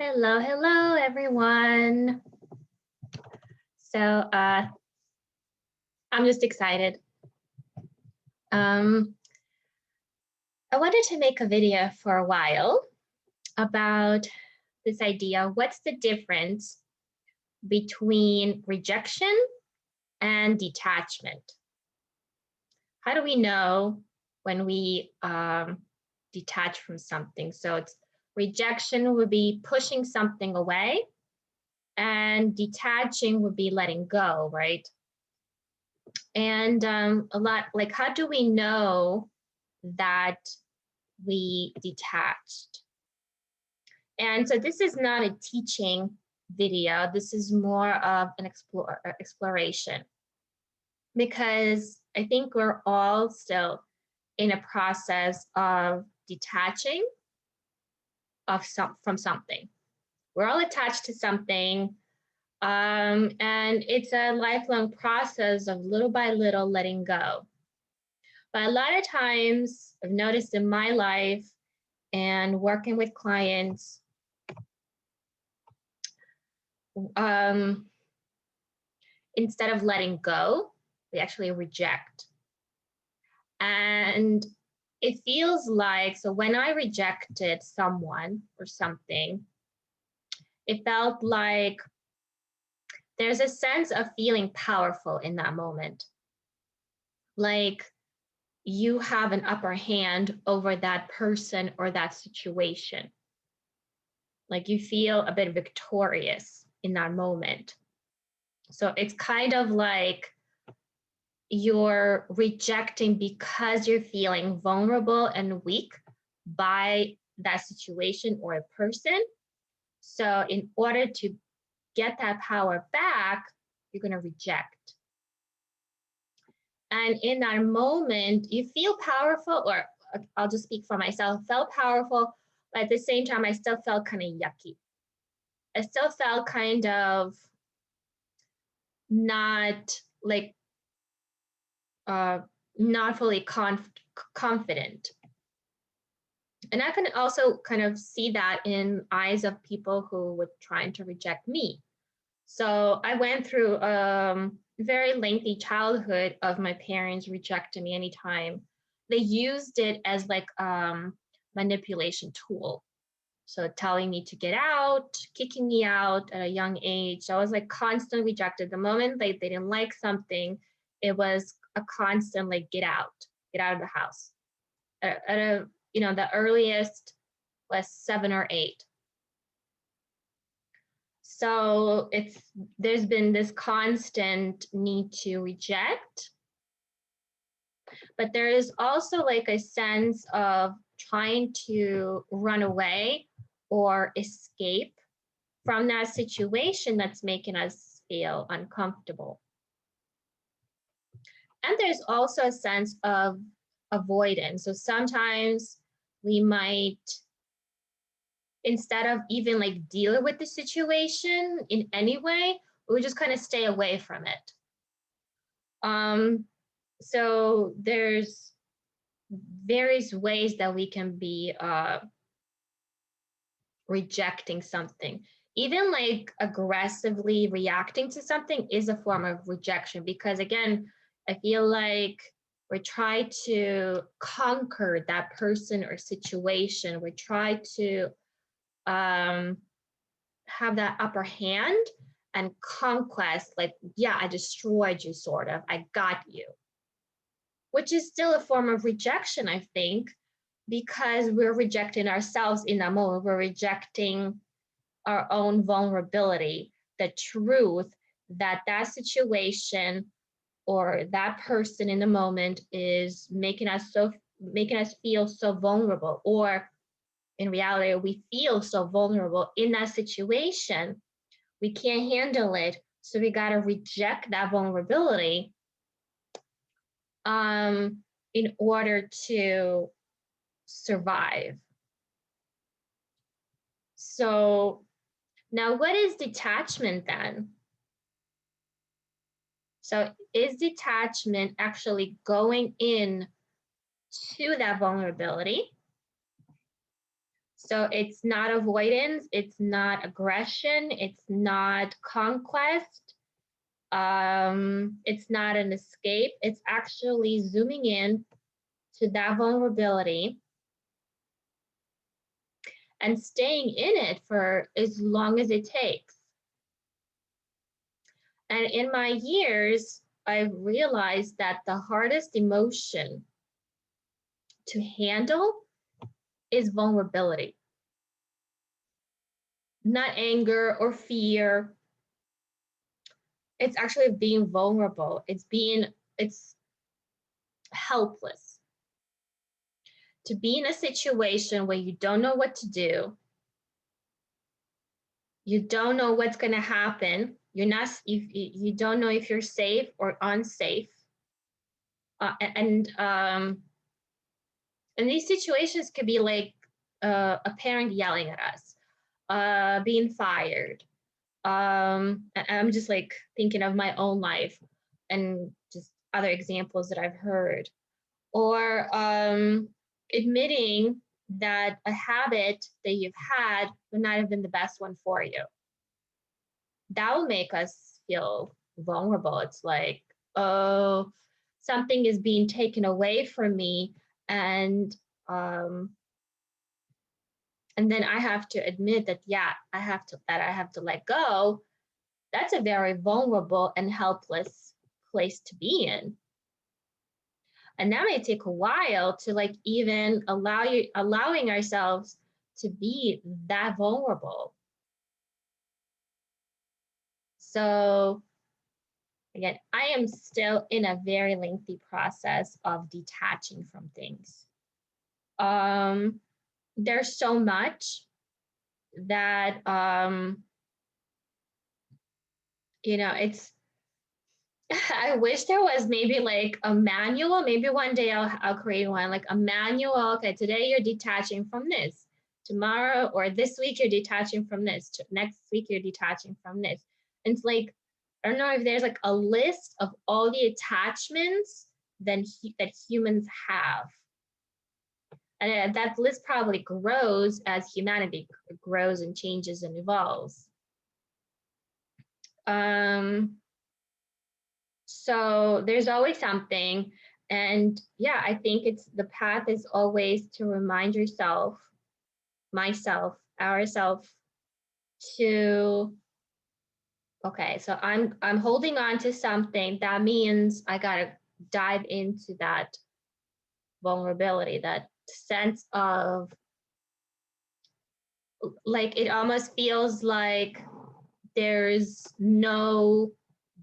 Hello, hello, everyone. So I'm just excited. I wanted to make a video for a while about this idea. What's the difference between rejection and detachment? How do we know when we detach from something? So it's rejection would be pushing something away, and detaching would be letting go, right? And a lot like, how do we know that we detached? And so this is not a teaching video. This is more of an exploration, because I think we're all still in a process of detaching from something. We're all attached to something, and it's a lifelong process of little by little letting go. But a lot of times I've noticed in my life and working with clients, instead of letting go, we actually reject. And it feels like, so when I rejected someone or something, it felt like there's a sense of feeling powerful in that moment. Like you have an upper hand over that person or that situation. Like you feel a bit victorious in that moment. So it's kind of like you're rejecting because you're feeling vulnerable and weak by that situation or a person. So in order to get that power back, you're going to reject. And in that moment, you feel powerful, or I'll just speak for myself, felt powerful, but at the same time, I still felt kind of yucky. I still felt kind of not like not fully confident. And I can also kind of see that in eyes of people who were trying to reject me. So I went through a very lengthy childhood of my parents rejecting me anytime. They used it as like manipulation tool. So telling me to get out, kicking me out at a young age. So I was like constantly rejected. The moment they didn't like something, it was a constant like get out of the house. At a the earliest was 7 or 8. So there's been this constant need to reject, but there is also like a sense of trying to run away or escape from that situation that's making us feel uncomfortable. And there's also a sense of avoidance. So sometimes we might, instead of even like dealing with the situation in any way, we just kind of stay away from it. So there's various ways that we can be rejecting something. Even like aggressively reacting to something is a form of rejection, because again, I feel like we try to conquer that person or situation. We try to have that upper hand and conquest, like, yeah, I destroyed you, sort of, I got you, which is still a form of rejection, I think, because we're rejecting ourselves in that moment. We're rejecting our own vulnerability, the truth that that situation or that person in the moment is making us feel so vulnerable, or in reality we feel so vulnerable in that situation, we can't handle it, so we got to reject that vulnerability in order to survive. So now, what is detachment then? So is detachment actually going in to that vulnerability So it's not avoidance, it's not aggression, it's not conquest, it's not an escape. It's actually zooming in to that vulnerability and staying in it for as long as it takes. And in my years, I've realized that the hardest emotion to handle is vulnerability, not anger or fear. It's actually being vulnerable. It's helpless to be in a situation where you don't know what to do. You don't know what's going to happen. You don't know if you're safe or unsafe. And these situations could be like a parent yelling at us, being fired. I'm just like thinking of my own life and just other examples that I've heard. Or admitting that a habit that you've had would not have been the best one for you. That will make us feel vulnerable. It's like, oh, something is being taken away from me, and um, and then I have to admit that, yeah, I have to let go. That's a very vulnerable and helpless place to be in. And that may take a while to like even allowing ourselves to be that vulnerable. So again, I am still in a very lengthy process of detaching from things. There's so much that it's I wish there was maybe like a manual. Maybe one day I'll create one, like a manual. Okay, today you're detaching from this. Tomorrow or this week you're detaching from this. Next week you're detaching from this. And it's like, I don't know if there's like a list of all the attachments that humans have. And that list probably grows as humanity grows and changes and evolves. So there's always something. And yeah, I think the path is always to remind yourself, myself, ourselves to, okay, so I'm holding on to something. That means I gotta dive into that vulnerability, that sense of like it almost feels like there's no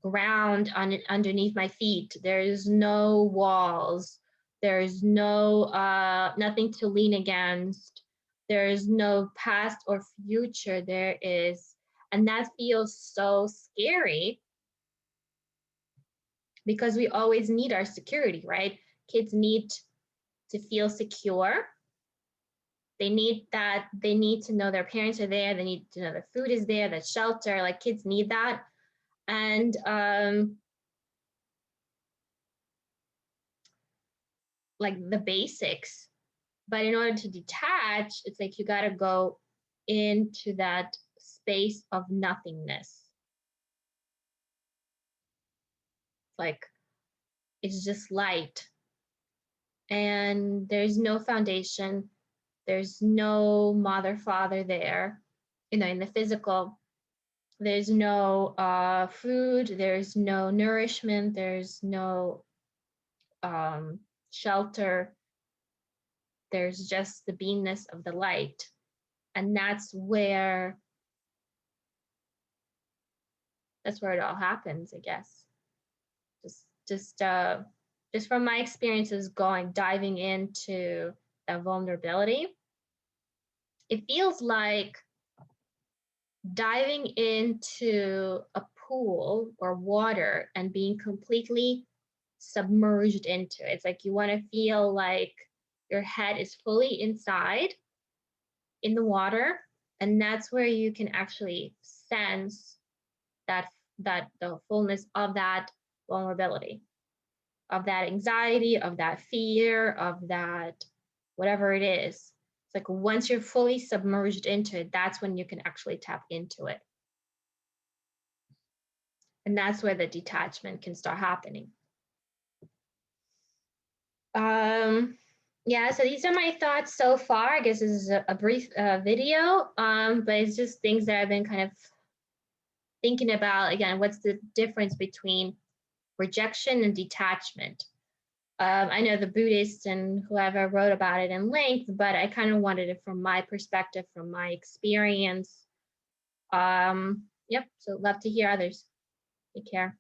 ground underneath my feet. There's no walls. There's nothing to lean against. There's no past or future. There is, and that feels so scary because we always need our security, right? Kids need to feel secure. They need that. They need to know their parents are there. They need to know their food is there, that shelter. Like kids need that. And like the basics. But in order to detach, it's like you got to go into that space of nothingness. Like it's just light. And there's no foundation. There's no mother, father there, in the physical. There's no food. There's no nourishment. There's no shelter. There's just the beingness of the light. And that's where it all happens, I guess. Just from my experiences diving into that vulnerability, it feels like diving into a pool or water and being completely submerged into it. It's like you want to feel like your head is fully inside in the water, and that's where you can actually sense that the fullness of that vulnerability, of that anxiety, of that fear, of that whatever it is. like once you're fully submerged into it, that's when you can actually tap into it. And that's where the detachment can start happening. Yeah, so these are my thoughts so far. I guess this is a brief video, but it's just things that I've been kind of thinking about. Again, what's the difference between rejection and detachment? I know the Buddhists and whoever wrote about it in length, but I kind of wanted it from my perspective, from my experience. Yep, so love to hear others. Take care.